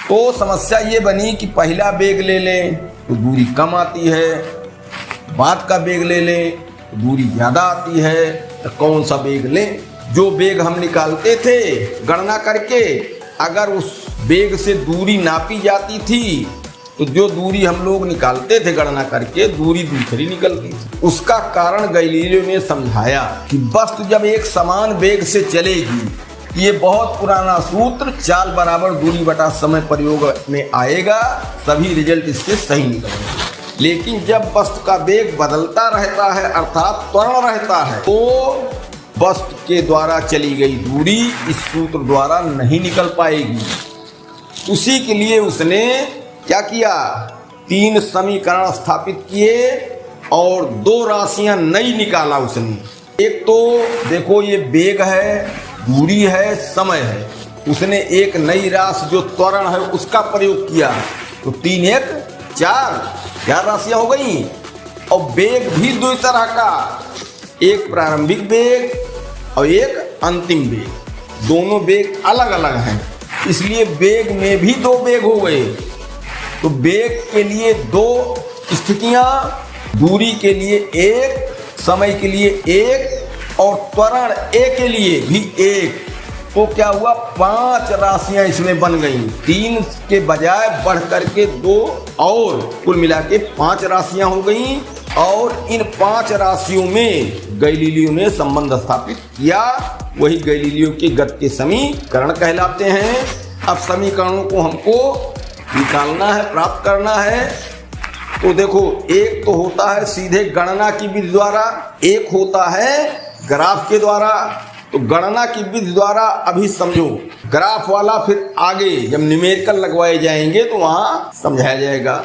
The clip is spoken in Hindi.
तो समस्या ये बनी कि पहला बेग ले लें तो दूरी कम आती है, बाद का बेग ले लें तो दूरी ज़्यादा आती है। तो कौन सा बेग लें? जो बेग हम निकालते थे गणना करके, अगर उस बेग से दूरी नापी जाती थी तो जो दूरी हम लोग निकालते थे गणना करके, दूरी दूसरी निकलती थी। उसका कारण गैलीलियो ने समझाया कि वस्तु जब एक समान वेग से चलेगी, ये बहुत पुराना सूत्र चाल बराबर दूरी बटा समय प्रयोग में आएगा, सभी रिजल्ट इससे सही निकलेंगे। लेकिन जब वस्तु का वेग बदलता रहता है अर्थात त्वरण रहता है, तो वस्तु के द्वारा चली गई दूरी इस सूत्र द्वारा नहीं निकल पाएगी। उसी के लिए उसने क्या किया, 3 समीकरण स्थापित किए और 2 राशियां नई निकाला उसने। एक तो देखो ये वेग है, दूरी है, समय है। उसने एक नई राशि जो त्वरण है उसका प्रयोग किया, तो 3 1 4 राशियां हो गई। और वेग भी 2 तरह का, एक प्रारंभिक वेग और एक अंतिम वेग। दोनों वेग अलग अलग हैं, इसलिए वेग में भी 2 वेग हो गए। तो वेग के लिए 2 स्थितियां, दूरी के लिए 1, समय के लिए 1 और त्वरण ए के लिए भी 1। तो क्या हुआ, 5 राशियां इसमें बन गई। 3 के बजाय बढ़ करके 2 और कुल मिला के 5 राशियां हो गई। और इन 5 राशियों में गैलीलियो ने संबंध स्थापित किया, वही गैलीलियो के गति के समीकरण कहलाते हैं। अब समीकरणों को हमको निकालना है, प्राप्त करना है। तो देखो, एक तो होता है सीधे गणना की विधि द्वारा, एक होता है ग्राफ के द्वारा। तो गणना की विधि द्वारा अभी समझो, ग्राफ वाला फिर आगे जब न्यूमेरिकल लगवाए जाएंगे तो वहां समझाया जाएगा।